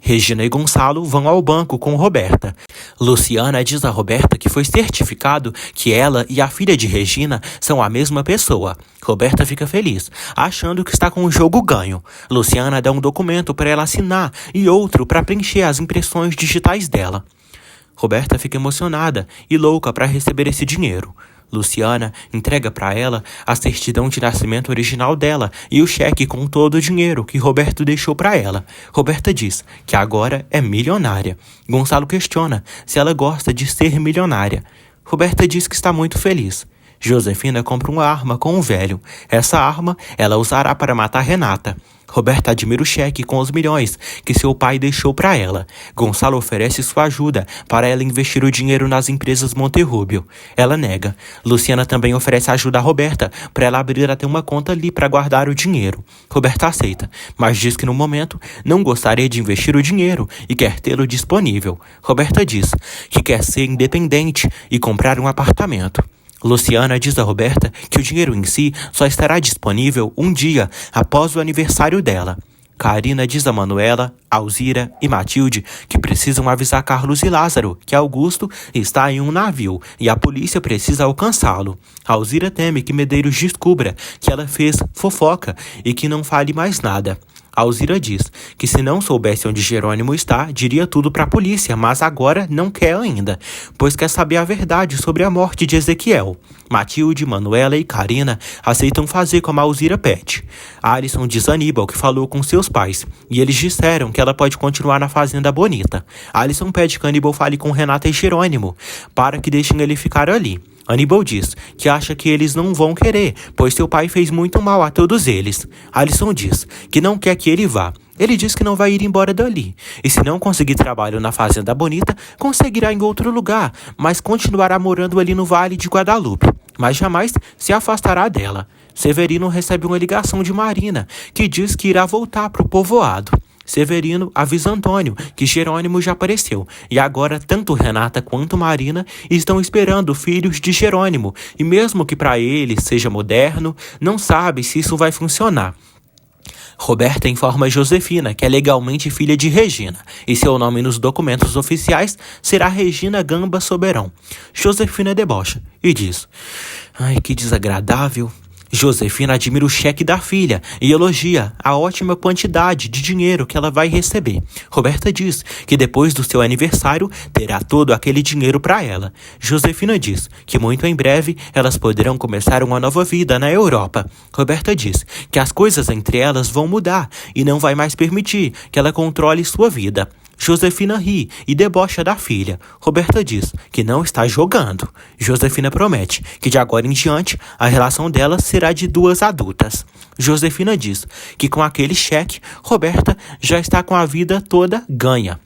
Regina e Gonçalo vão ao banco com Roberta. Luciana diz a Roberta que foi certificado que ela e a filha de Regina são a mesma pessoa. Roberta fica feliz, achando que está com o jogo ganho. Luciana dá um documento para ela assinar e outro para preencher as impressões digitais dela. Roberta fica emocionada e louca para receber esse dinheiro. Luciana entrega para ela a certidão de nascimento original dela e o cheque com todo o dinheiro que Roberto deixou para ela. Roberta diz que agora é milionária. Gonçalo questiona se ela gosta de ser milionária. Roberta diz que está muito feliz. Josefina compra uma arma com o velho. Essa arma ela usará para matar Renata. Roberta admira o cheque com os milhões que seu pai deixou para ela. Gonçalo oferece sua ajuda para ela investir o dinheiro nas empresas Monterrubio. Ela nega. Luciana também oferece ajuda a Roberta para ela abrir até uma conta ali para guardar o dinheiro. Roberta aceita, mas diz que no momento não gostaria de investir o dinheiro e quer tê-lo disponível. Roberta diz que quer ser independente e comprar um apartamento. Luciana diz a Roberta que o dinheiro em si só estará disponível um dia após o aniversário dela. Karina diz a Manuela, Alzira e Matilde que precisam avisar Carlos e Lázaro que Augusto está em um navio e a polícia precisa alcançá-lo. Alzira teme que Medeiros descubra que ela fez fofoca e que não fale mais nada. Alzira diz que se não soubesse onde Jerônimo está, diria tudo para a polícia, mas agora não quer ainda, pois quer saber a verdade sobre a morte de Ezequiel. Matilde, Manuela e Karina aceitam fazer como a Alzira pede. Alisson diz a Aníbal que falou com seus pais, e eles disseram que ela pode continuar na Fazenda Bonita. Alisson pede que Aníbal fale com Renata e Jerônimo, para que deixem ele ficar ali. Aníbal diz que acha que eles não vão querer, pois seu pai fez muito mal a todos eles. Alisson diz que não quer que ele vá. Ele diz que não vai ir embora dali. E se não conseguir trabalho na Fazenda Bonita, conseguirá em outro lugar, mas continuará morando ali no Vale de Guadalupe. Mas jamais se afastará dela. Severino recebe uma ligação de Marina, que diz que irá voltar para o povoado. Severino avisa Antônio que Jerônimo já apareceu e agora tanto Renata quanto Marina estão esperando filhos de Jerônimo e mesmo que para ele seja moderno, não sabe se isso vai funcionar. Roberta informa Josefina que é legalmente filha de Regina e seu nome nos documentos oficiais será Regina Gamba Soberão. Josefina debocha e diz: "Ai, que desagradável." Josefina admira o cheque da filha e elogia a ótima quantidade de dinheiro que ela vai receber. Roberta diz que depois do seu aniversário terá todo aquele dinheiro para ela. Josefina diz que muito em breve elas poderão começar uma nova vida na Europa. Roberta diz que as coisas entre elas vão mudar e não vai mais permitir que ela controle sua vida. Josefina ri e debocha da filha. Roberta diz que não está jogando. Josefina promete que de agora em diante a relação delas será de duas adultas. Josefina diz que com aquele cheque, Roberta já está com a vida toda ganha.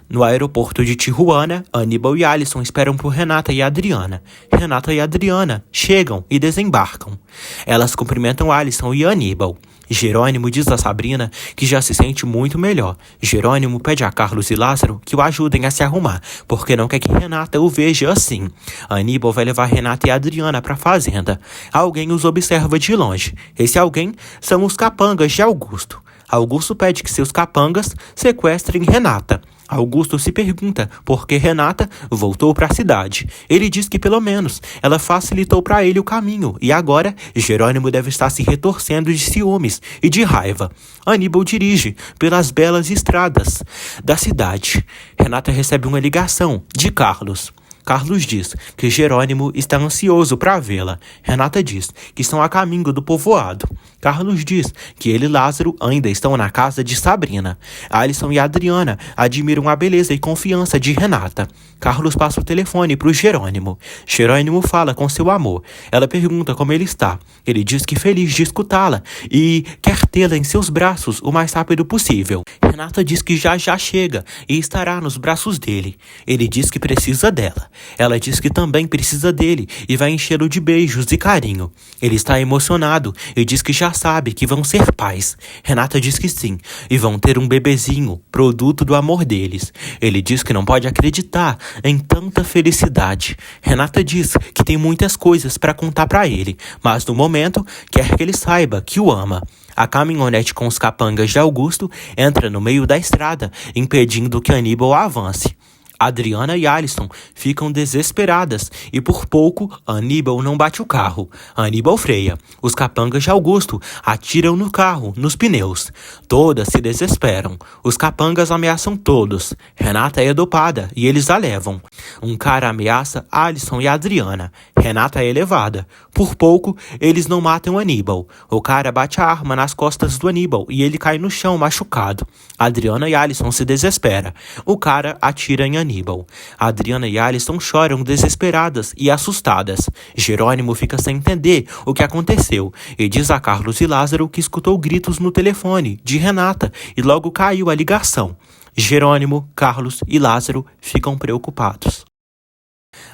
No aeroporto de Tijuana, Aníbal e Alisson esperam por Renata e Adriana. Renata e Adriana chegam e desembarcam. Elas cumprimentam Alisson e Aníbal. Jerônimo diz a Sabrina que já se sente muito melhor. Jerônimo pede a Carlos e Lázaro que o ajudem a se arrumar, porque não quer que Renata o veja assim. Aníbal vai levar Renata e Adriana para a fazenda. Alguém os observa de longe. Esse alguém são os capangas de Augusto. Augusto pede que seus capangas sequestrem Renata. Augusto se pergunta por que Renata voltou para a cidade. Ele diz que pelo menos ela facilitou para ele o caminho e agora Jerônimo deve estar se retorcendo de ciúmes e de raiva. Aníbal dirige pelas belas estradas da cidade. Renata recebe uma ligação de Carlos. Carlos diz que Jerônimo está ansioso para vê-la. Renata diz que estão a caminho do povoado. Carlos diz que ele e Lázaro ainda estão na casa de Sabrina. Alisson e Adriana admiram a beleza e confiança de Renata. Carlos passa o telefone para o Jerônimo. Jerônimo fala com seu amor. Ela pergunta como ele está. Ele diz que feliz de escutá-la e quer tê-la em seus braços o mais rápido possível. Renata diz que já chega e estará nos braços dele. Ele diz que precisa dela. Ela diz que também precisa dele e vai enchê-lo de beijos e carinho. Ele está emocionado e diz que já sabe que vão ser pais. Renata diz que sim, e vão ter um bebezinho, produto do amor deles. Ele diz que não pode acreditar em tanta felicidade. Renata diz que tem muitas coisas para contar para ele, mas no momento quer que ele saiba que o ama. A caminhonete com os capangas de Augusto entra no meio da estrada, impedindo que Aníbal avance. Adriana e Alisson ficam desesperadas e por pouco Aníbal não bate o carro. Aníbal freia. Os capangas de Augusto atiram no carro, nos pneus. Todas se desesperam. Os capangas ameaçam todos. Renata é dopada e eles a levam. Um cara ameaça Alisson e Adriana. Renata é levada. Por pouco, eles não matam Aníbal. O cara bate a arma nas costas do Aníbal e ele cai no chão machucado. Adriana e Alisson se desesperam. O cara atira em Aníbal. Adriana e Alisson choram desesperadas e assustadas. Jerônimo fica sem entender o que aconteceu e diz a Carlos e Lázaro que escutou gritos no telefone de Renata e logo caiu a ligação. Jerônimo, Carlos e Lázaro ficam preocupados.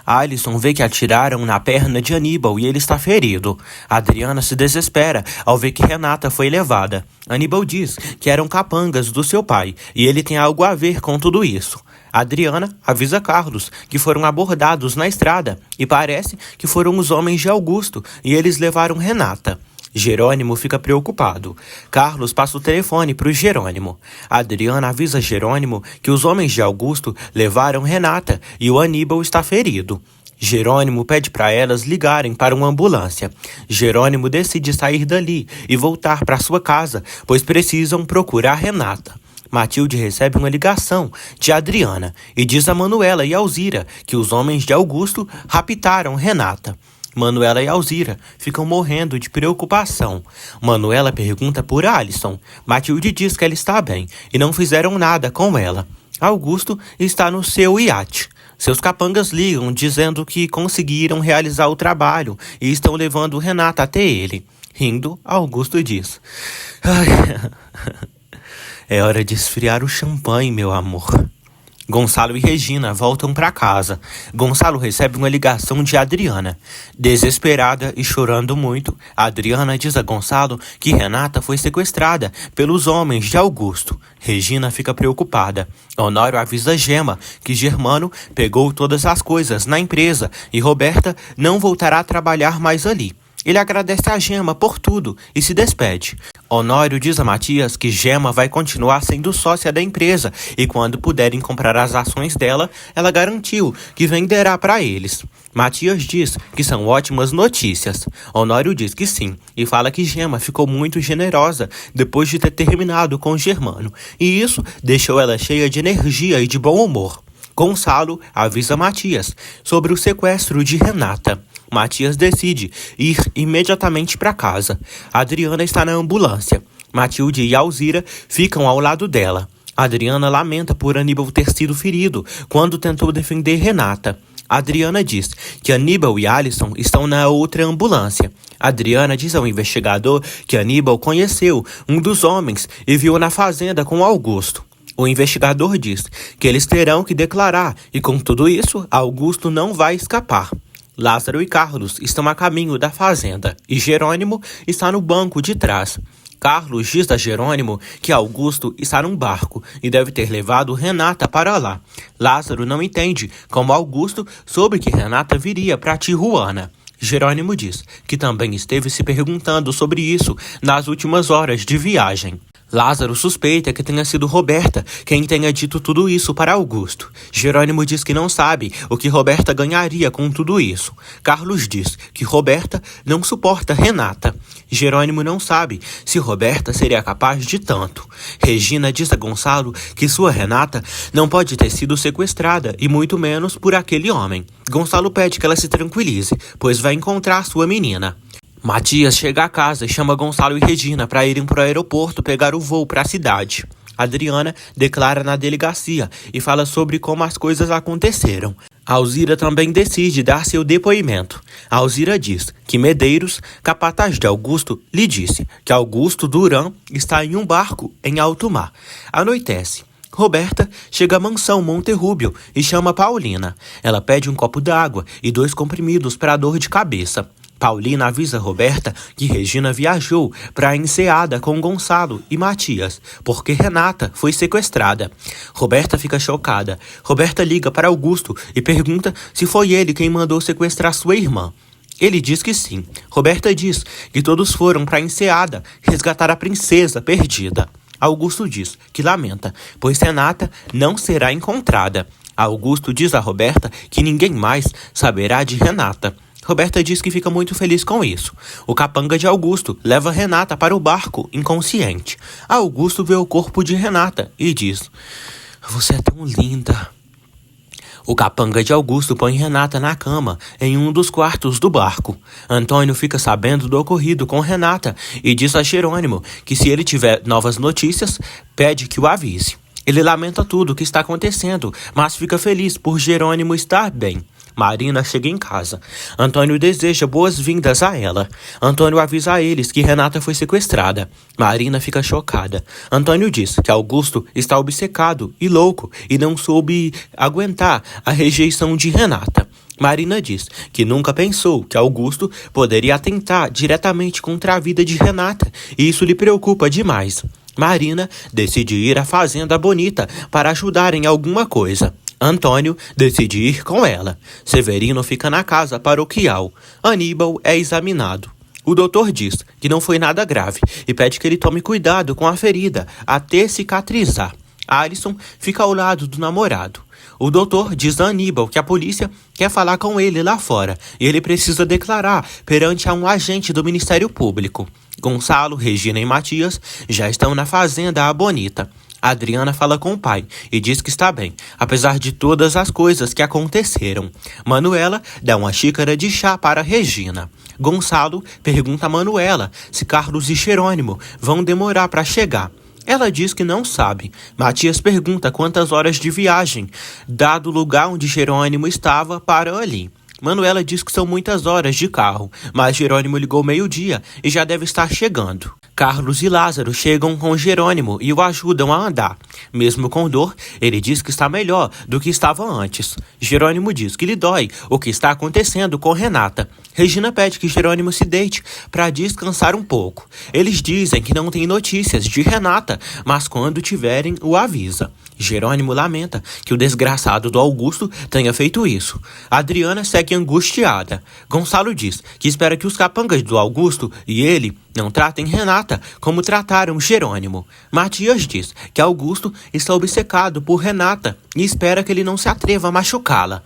Alisson vê que atiraram na perna de Aníbal e ele está ferido. Adriana se desespera ao ver que Renata foi levada. Aníbal diz que eram capangas do seu pai e ele tem algo a ver com tudo isso. Adriana avisa Carlos que foram abordados na estrada e parece que foram os homens de Augusto e eles levaram Renata. Jerônimo fica preocupado. Carlos passa o telefone para o Jerônimo. Adriana avisa Jerônimo que os homens de Augusto levaram Renata e o Aníbal está ferido. Jerônimo pede para elas ligarem para uma ambulância. Jerônimo decide sair dali e voltar para sua casa, pois precisam procurar Renata. Matilde recebe uma ligação de Adriana e diz a Manuela e Alzira que os homens de Augusto raptaram Renata. Manuela e Alzira ficam morrendo de preocupação. Manuela pergunta por Alisson. Matilde diz que ela está bem e não fizeram nada com ela. Augusto está no seu iate. Seus capangas ligam dizendo que conseguiram realizar o trabalho e estão levando Renata até ele. Rindo, Augusto diz: "Ai, é hora de esfriar o champanhe, meu amor." Gonçalo e Regina voltam para casa. Gonçalo recebe uma ligação de Adriana. Desesperada e chorando muito, Adriana diz a Gonçalo que Renata foi sequestrada pelos homens de Augusto. Regina fica preocupada. Honório avisa Gema que Germano pegou todas as coisas na empresa e Roberta não voltará a trabalhar mais ali. Ele agradece a Gema por tudo e se despede. Honório diz a Matias que Gema vai continuar sendo sócia da empresa e quando puderem comprar as ações dela, ela garantiu que venderá para eles. Matias diz que são ótimas notícias. Honório diz que sim e fala que Gema ficou muito generosa depois de ter terminado com Germano e isso deixou ela cheia de energia e de bom humor. Gonçalo avisa Matias sobre o sequestro de Renata. Matias decide ir imediatamente para casa. Adriana está na ambulância. Matilde e Alzira ficam ao lado dela. Adriana lamenta por Aníbal ter sido ferido quando tentou defender Renata. Adriana diz que Aníbal e Alisson estão na outra ambulância. Adriana diz ao investigador que Aníbal conheceu um dos homens e viu na fazenda com Augusto. O investigador diz que eles terão que declarar e com tudo isso, Augusto não vai escapar. Lázaro e Carlos estão a caminho da fazenda e Jerônimo está no banco de trás. Carlos diz a Jerônimo que Augusto está num barco e deve ter levado Renata para lá. Lázaro não entende como Augusto soube que Renata viria para Tijuana. Jerônimo diz que também esteve se perguntando sobre isso nas últimas horas de viagem. Lázaro suspeita que tenha sido Roberta quem tenha dito tudo isso para Augusto. Jerônimo diz que não sabe o que Roberta ganharia com tudo isso. Carlos diz que Roberta não suporta Renata. Jerônimo não sabe se Roberta seria capaz de tanto. Regina diz a Gonçalo que sua Renata não pode ter sido sequestrada e muito menos por aquele homem. Gonçalo pede que ela se tranquilize, pois vai encontrar sua menina. Matias chega a casa e chama Gonçalo e Regina para irem para o aeroporto pegar o voo para a cidade. Adriana declara na delegacia e fala sobre como as coisas aconteceram. Alzira também decide dar seu depoimento. Alzira diz que Medeiros, capataz de Augusto, lhe disse que Augusto Duran está em um barco em alto mar. Anoitece. Roberta chega à mansão Monterrúbio e chama Paulina. Ela pede um copo d'água e 2 comprimidos para a dor de cabeça. Paulina avisa Roberta que Regina viajou para a Enseada com Gonçalo e Matias, porque Renata foi sequestrada. Roberta fica chocada. Roberta liga para Augusto e pergunta se foi ele quem mandou sequestrar sua irmã. Ele diz que sim. Roberta diz que todos foram para a Enseada resgatar a princesa perdida. Augusto diz que lamenta, pois Renata não será encontrada. Augusto diz a Roberta que ninguém mais saberá de Renata. Roberta diz que fica muito feliz com isso. O capanga de Augusto leva Renata para o barco, inconsciente. Augusto vê o corpo de Renata e diz: "Você é tão linda." O capanga de Augusto põe Renata na cama, em um dos quartos do barco. Antônio fica sabendo do ocorrido com Renata e diz a Jerônimo que se ele tiver novas notícias, pede que o avise. Ele lamenta tudo o que está acontecendo, mas fica feliz por Jerônimo estar bem. Marina chega em casa. Antônio deseja boas-vindas a ela. Antônio avisa a eles que Renata foi sequestrada. Marina fica chocada. Antônio diz que Augusto está obcecado e louco e não soube aguentar a rejeição de Renata. Marina diz que nunca pensou que Augusto poderia atentar diretamente contra a vida de Renata e isso lhe preocupa demais. Marina decide ir à Fazenda Bonita para ajudar em alguma coisa. Antônio decide ir com ela. Severino fica na casa paroquial. Aníbal é examinado. O doutor diz que não foi nada grave e pede que ele tome cuidado com a ferida até cicatrizar. Alisson fica ao lado do namorado. O doutor diz a Aníbal que a polícia quer falar com ele lá fora e ele precisa declarar perante a um agente do Ministério Público. Gonçalo, Regina e Matias já estão na fazenda A Bonita. Adriana fala com o pai e diz que está bem, apesar de todas as coisas que aconteceram. Manuela dá uma xícara de chá para Regina. Gonçalo pergunta a Manuela se Carlos e Jerônimo vão demorar para chegar. Ela diz que não sabe. Matias pergunta quantas horas de viagem, dado o lugar onde Jerônimo estava, para ali. Manuela diz que são muitas horas de carro, mas Jerônimo ligou meio-dia e já deve estar chegando. Carlos e Lázaro chegam com Jerônimo e o ajudam a andar. Mesmo com dor, ele diz que está melhor do que estava antes. Jerônimo diz que lhe dói o que está acontecendo com Renata. Regina pede que Jerônimo se deite para descansar um pouco. Eles dizem que não têm notícias de Renata, mas quando tiverem, o avisa. Jerônimo lamenta que o desgraçado do Augusto tenha feito isso. Adriana segue angustiada. Gonçalo diz que espera que os capangas do Augusto e ele não tratem Renata como trataram Jerônimo. Matias diz que Augusto está obcecado por Renata e espera que ele não se atreva a machucá-la.